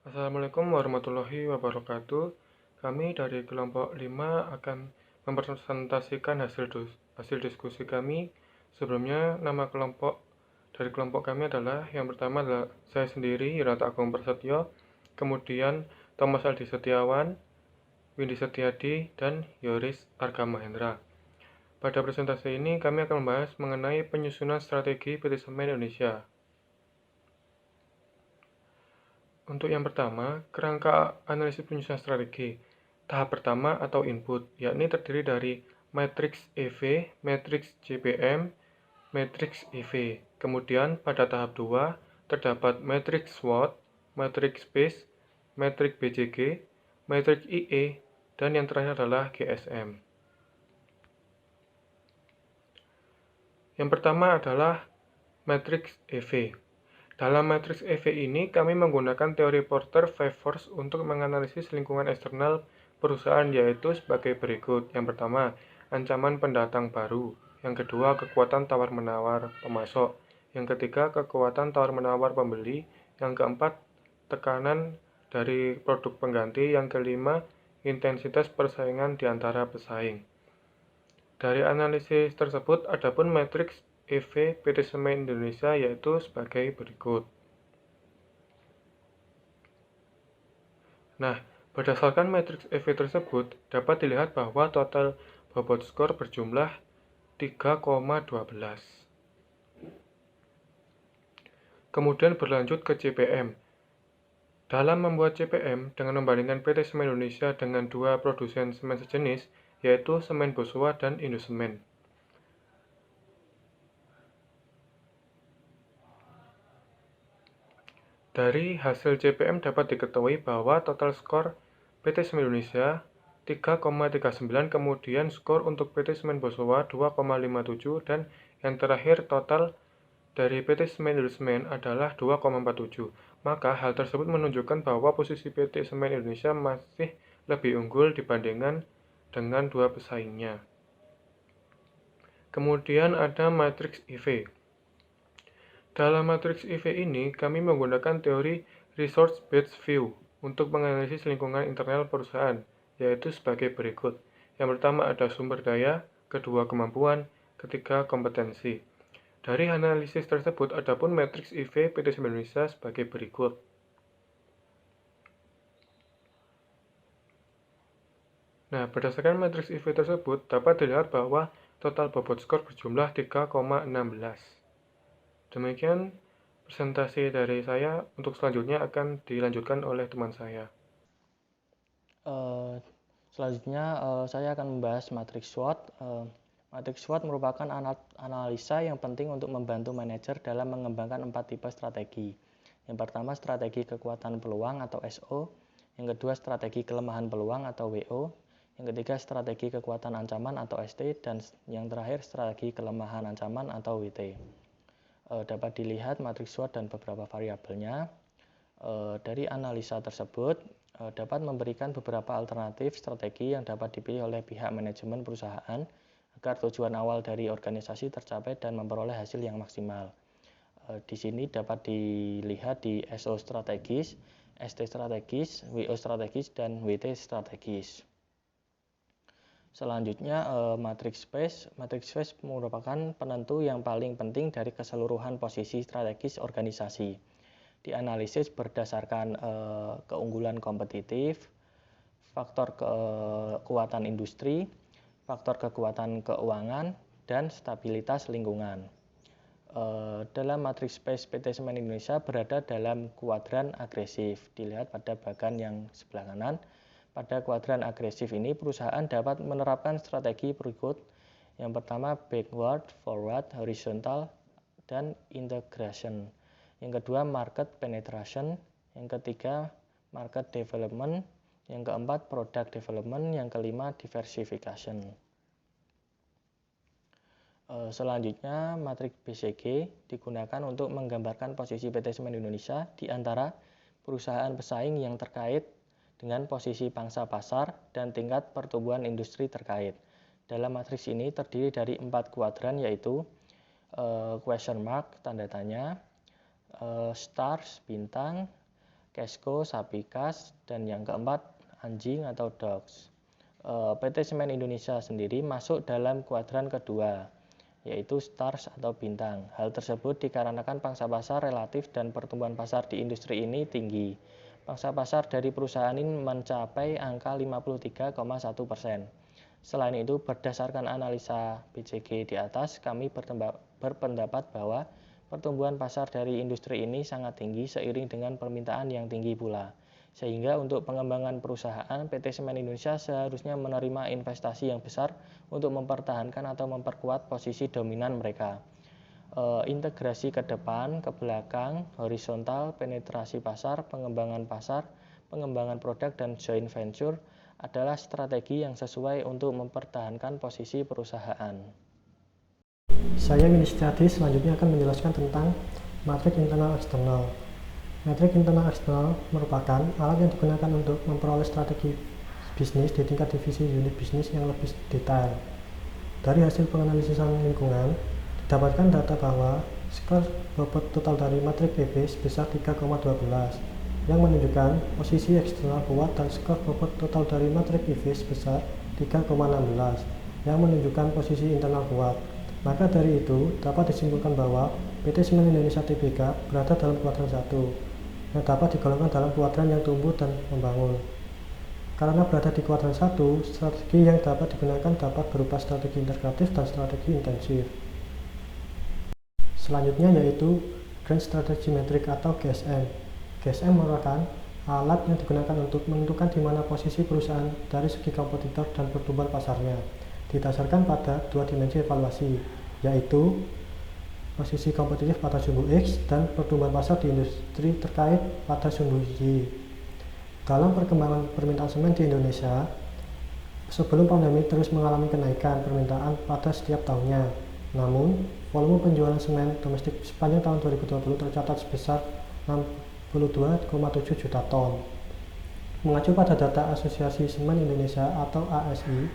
Assalamualaikum warahmatullahi wabarakatuh. Kami dari kelompok 5 akan mempresentasikan hasil diskusi kami. Sebelumnya, nama dari kelompok kami adalah, yang pertama adalah saya sendiri, Yunata Agung Prasetyo, kemudian Thomas Aldi Setiawan, Windy Setiadi, dan Yoris Arga Mahendra. Pada presentasi ini, kami akan membahas mengenai penyusunan strategi PT Semen Indonesia. Untuk yang pertama, kerangka analisis penyusunan strategi. Tahap pertama atau input, yakni terdiri dari matriks EV, matriks JPM, matriks EV. Kemudian pada tahap 2, terdapat matriks SWOT, matriks PACE, matriks BCG, matriks IE, dan yang terakhir adalah GSM. Yang pertama adalah matriks EV. Dalam matriks EV ini, kami menggunakan teori Porter-Favors untuk menganalisis lingkungan eksternal perusahaan, yaitu sebagai berikut. Yang pertama, ancaman pendatang baru. Yang kedua, kekuatan tawar-menawar pemasok. Yang ketiga, kekuatan tawar-menawar pembeli. Yang keempat, tekanan dari produk pengganti. Yang kelima, intensitas persaingan di antara pesaing. Dari analisis tersebut, adapun matriks EV PT Semen Indonesia yaitu sebagai berikut. Nah, berdasarkan matriks EV tersebut, dapat dilihat bahwa total bobot skor berjumlah 3,12. Kemudian berlanjut ke CPM. Dalam membuat CPM dengan membandingkan PT Semen Indonesia dengan dua produsen semen sejenis, yaitu Semen Boswa dan Indosemen. Dari hasil CPM dapat diketahui bahwa total skor PT Semen Indonesia 3,39, kemudian skor untuk PT Semen Boswa 2,57, dan yang terakhir total dari PT Semen Indosemen adalah 2,47. Maka hal tersebut menunjukkan bahwa posisi PT Semen Indonesia masih lebih unggul dibandingkan dengan dua pesaingnya. Kemudian ada matriks EV. Dalam matriks EV ini, kami menggunakan teori Resource-Based View untuk menganalisis lingkungan internal perusahaan, yaitu sebagai berikut. Yang pertama ada sumber daya, kedua kemampuan, ketiga kompetensi. Dari analisis tersebut, adapun matriks EV PT Semen Indonesia sebagai berikut. Nah, berdasarkan matriks EV tersebut, dapat dilihat bahwa total bobot skor berjumlah 3,16. Demikian presentasi dari saya. Untuk selanjutnya akan dilanjutkan oleh teman saya. Selanjutnya saya akan membahas matriks SWOT. Matriks SWOT merupakan analisa yang penting untuk membantu manajer dalam mengembangkan 4 tipe strategi. Yang pertama, strategi kekuatan peluang atau SO. Yang kedua, strategi kelemahan peluang atau WO. Yang ketiga, strategi kekuatan ancaman atau ST. Dan yang terakhir, strategi kelemahan ancaman atau WT. Dapat dilihat matriks SWOT dan beberapa variabelnya. Dari analisa tersebut dapat memberikan beberapa alternatif strategi yang dapat dipilih oleh pihak manajemen perusahaan agar tujuan awal dari organisasi tercapai dan memperoleh hasil yang maksimal. Di sini dapat dilihat di SO strategis, ST strategis, WO strategis, dan WT strategis. Selanjutnya matriks space. Matriks space merupakan penentu yang paling penting dari keseluruhan posisi strategis organisasi. Dianalisis berdasarkan keunggulan kompetitif, faktor kekuatan industri, faktor kekuatan keuangan, dan stabilitas lingkungan. Dalam matriks space PT Semen Indonesia berada dalam kuadran agresif. Dilihat pada bagian yang sebelah kanan. Pada kuadran agresif ini, perusahaan dapat menerapkan strategi berikut. Yang pertama, backward, forward, horizontal, dan integration. Yang kedua, market penetration. Yang ketiga, market development. Yang keempat, product development. Yang kelima, diversification. Selanjutnya, matriks BCG digunakan untuk menggambarkan posisi PT Semen Indonesia di antara perusahaan pesaing yang terkait dengan posisi pangsa pasar dan tingkat pertumbuhan industri terkait. Dalam matriks ini terdiri dari 4 kuadran, yaitu question mark, tanda tanya, stars, bintang, Kesko, sapi kas, dan yang keempat anjing atau dogs. PT Semen Indonesia sendiri masuk dalam kuadran kedua, yaitu stars atau bintang. Hal tersebut dikarenakan pangsa pasar relatif dan pertumbuhan pasar di industri ini tinggi. Pangsa pasar dari perusahaan ini mencapai angka 53,1%. Selain itu, berdasarkan analisa BCG di atas, kami berpendapat bahwa pertumbuhan pasar dari industri ini sangat tinggi seiring dengan permintaan yang tinggi pula. Sehingga untuk pengembangan perusahaan, PT Semen Indonesia seharusnya menerima investasi yang besar untuk mempertahankan atau memperkuat posisi dominan mereka. Integrasi ke depan, ke belakang, horizontal, penetrasi pasar, pengembangan produk, dan joint venture adalah strategi yang sesuai untuk mempertahankan posisi perusahaan. Saya Minis Setiadi selanjutnya akan menjelaskan tentang matrik internal eksternal. Matrik internal eksternal merupakan alat yang digunakan untuk memperoleh strategi bisnis di tingkat divisi unit bisnis yang lebih detail. Dari hasil penganalisan lingkungan, didapatkan data bahwa skor bobot total dari matrik EV sebesar 3,12 yang menunjukkan posisi eksternal kuat, dan skor bobot total dari matrik EV sebesar 3,16 yang menunjukkan posisi internal kuat. Maka dari itu, dapat disimpulkan bahwa PT Semen Indonesia Tbk berada dalam kuadran 1, yang dapat digolongkan dalam kuadran yang tumbuh dan membangun. Karena berada di kuadran 1, strategi yang dapat digunakan dapat berupa strategi integratif dan strategi intensif. Selanjutnya yaitu Grand Strategy Metric atau GSM. GSM merupakan alat yang digunakan untuk menentukan di mana posisi perusahaan dari segi kompetitor dan pertumbuhan pasarnya, didasarkan pada dua dimensi evaluasi, yaitu posisi kompetitif pada sumbu X dan pertumbuhan pasar di industri terkait pada sumbu Y. Dalam perkembangan permintaan semen di Indonesia, sebelum pandemi terus mengalami kenaikan permintaan pada setiap tahunnya. Namun, volume penjualan semen domestik sepanjang tahun 2020 tercatat sebesar 62,7 juta ton. Mengacu pada data Asosiasi Semen Indonesia atau ASI,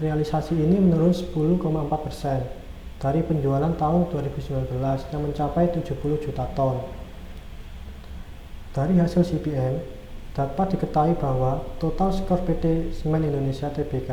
realisasi ini menurun 10,4% dari penjualan tahun 2019 yang mencapai 70 juta ton. Dari hasil CPM, dapat diketahui bahwa total skor PT Semen Indonesia Tbk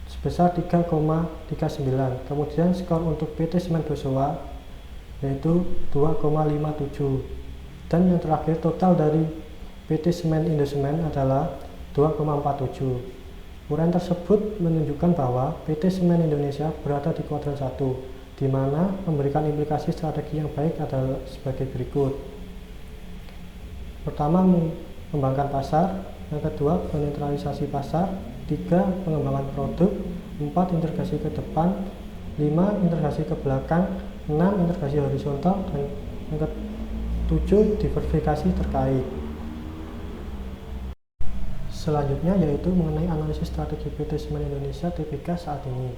sebesar 3,39. Kemudian skor untuk PT Semen Bosowa yaitu 2,57. Dan yang terakhir, total dari PT Semen Indosemen adalah 2,47. Uraian tersebut menunjukkan bahwa PT Semen Indonesia berada di kuadran 1, di mana memberikan implikasi strategi yang baik adalah sebagai berikut. Pertama, mengembangkan pasar. Yang kedua, penetralisasi pasar. 3, pengembangan produk. 4, integrasi ke depan. 5, integrasi ke belakang. 6, integrasi horizontal. Dan yang ke-7, diversifikasi terkait. Selanjutnya yaitu mengenai analisis strategi PT Semen Indonesia Tbk saat ini.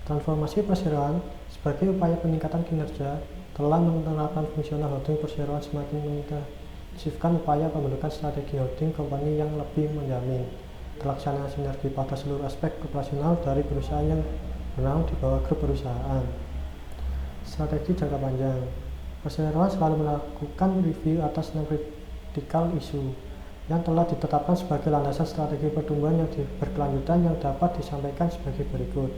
Transformasi perseroan sebagai upaya peningkatan kinerja telah menerapkan fungsional holding perseroan semakin mengintensifkan upaya pembentukan strategi holding company yang lebih menjamin terlaksana sinergi pada seluruh aspek operasional dari perusahaan yang bernaung di bawah grup perusahaan. Strategi jangka panjang. Perseroan selalu melakukan review atas 6 critical issue yang telah ditetapkan sebagai landasan strategi pertumbuhan yang berkelanjutan yang dapat disampaikan sebagai berikut.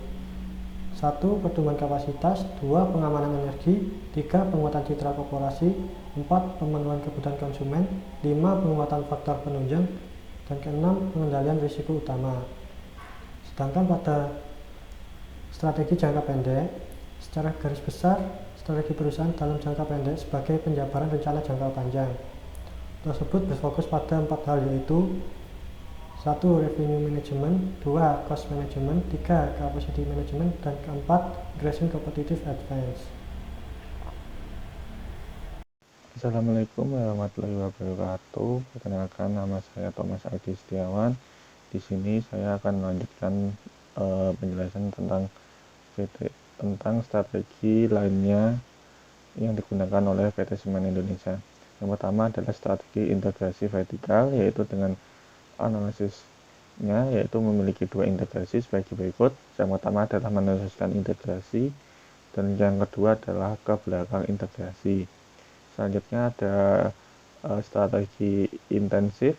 1. Pertumbuhan kapasitas. 2. Pengamanan energi. 3. Penguatan citra korporasi. 4. Pemenuhan kebutuhan konsumen. 5. Penguatan faktor penunjang. Dan ke-6. Pengendalian risiko utama. Sedangkan pada strategi jangka pendek, secara garis besar, strategi perusahaan dalam jangka pendek sebagai penjabaran rencana jangka panjang tersebut berfokus pada 4 hal, yaitu 1. Revenue management, 2. Cost management, 3. Capacity management, dan ke-4. Increasing competitive advantage. Assalamualaikum warahmatullahi wabarakatuh. Perkenalkan, nama saya Thomas Aldi Setiawan. Di sini saya akan melanjutkan penjelasan tentang strategi lainnya yang digunakan oleh PT Semen Indonesia. Yang pertama adalah strategi integrasi vertikal, yaitu dengan analisisnya yaitu memiliki 2 integrasi sebagai berikut. Yang pertama adalah meneruskan integrasi, dan yang kedua adalah ke belakang integrasi. Selanjutnya ada strategi intensif.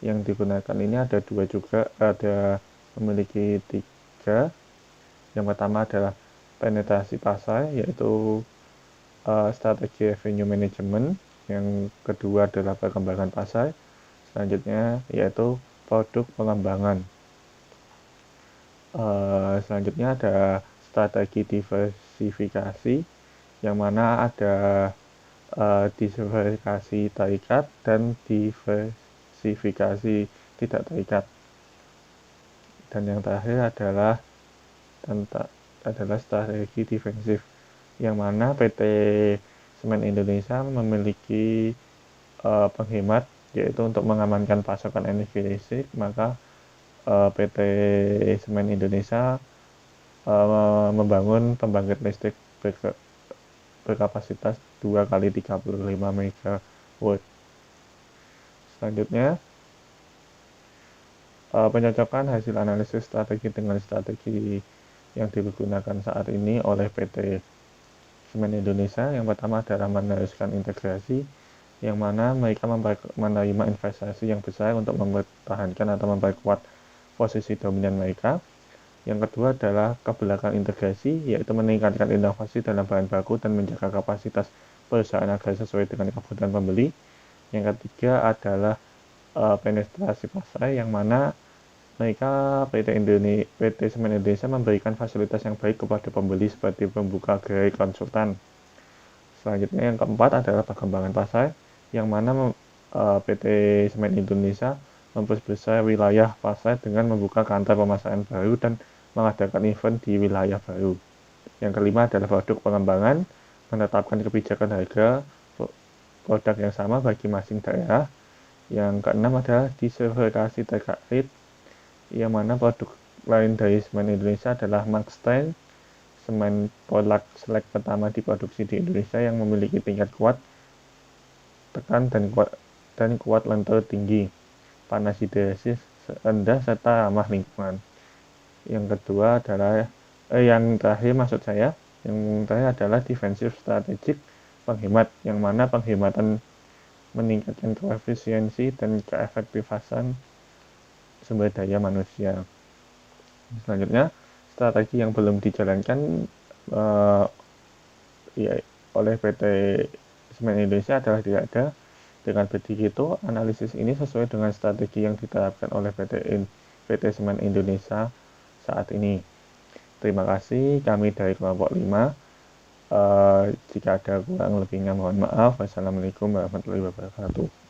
Yang digunakan ini ada dua juga, ada memiliki 3. Yang pertama adalah penetrasi pasar, yaitu strategi revenue management. Yang kedua adalah perkembangan pasar. Selanjutnya yaitu produk pengembangan. Selanjutnya ada strategi diversifikasi, yang mana ada diversifikasi terikat dan diversifikasi tidak terikat. Dan yang terakhir adalah strategi defensif, yang mana PT Semen Indonesia memiliki penghemat, yaitu untuk mengamankan pasokan energi listrik, maka PT Semen Indonesia membangun pembangkit listrik berkapasitas 2 kali 35 MW. Selanjutnya, pencocokan hasil analisis strategi dengan strategi yang digunakan saat ini oleh PT Semen Indonesia. Yang pertama adalah meneruskan integrasi, yang mana mereka menerima investasi yang besar untuk mempertahankan atau memperkuat posisi dominan mereka. Yang kedua adalah kebelakang integrasi, yaitu meningkatkan inovasi dalam bahan baku dan menjaga kapasitas perusahaan agar sesuai dengan kebutuhan pembeli. Yang ketiga adalah penetrasi pasar, yang mana mereka PT Semen Indonesia memberikan fasilitas yang baik kepada pembeli seperti membuka gerai konsultan. Selanjutnya yang keempat adalah perkembangan pasar, yang mana PT Semen Indonesia memperbesar wilayah pasar dengan membuka kantor pemasaran baru dan mengadakan event di wilayah baru. Yang kelima adalah produk pengembangan, menetapkan kebijakan harga produk yang sama bagi masing daerah. Yang keenam adalah diversifikasi terkait, yang mana produk lain dari Semen Indonesia adalah Maxstyle, semen Polak Select pertama diproduksi di Indonesia yang memiliki tingkat kuat tekan dan kuat lentur tinggi, panas hidrasi rendah serta ramah lingkungan. Yang kedua adalah yang terakhir adalah defensive strategic, penghemat, yang mana penghematan meningkatkan koefisiensi dan keefektifan sumber daya manusia. Selanjutnya, strategi yang belum dijalankan oleh PT Semen Indonesia adalah tidak ada. Dengan begitu, analisis ini sesuai dengan strategi yang diterapkan oleh PT Semen Indonesia saat ini. Terima kasih, kami dari kelompok 5. Jika ada kurang lebihnya mohon maaf. Wassalamualaikum warahmatullahi wabarakatuh.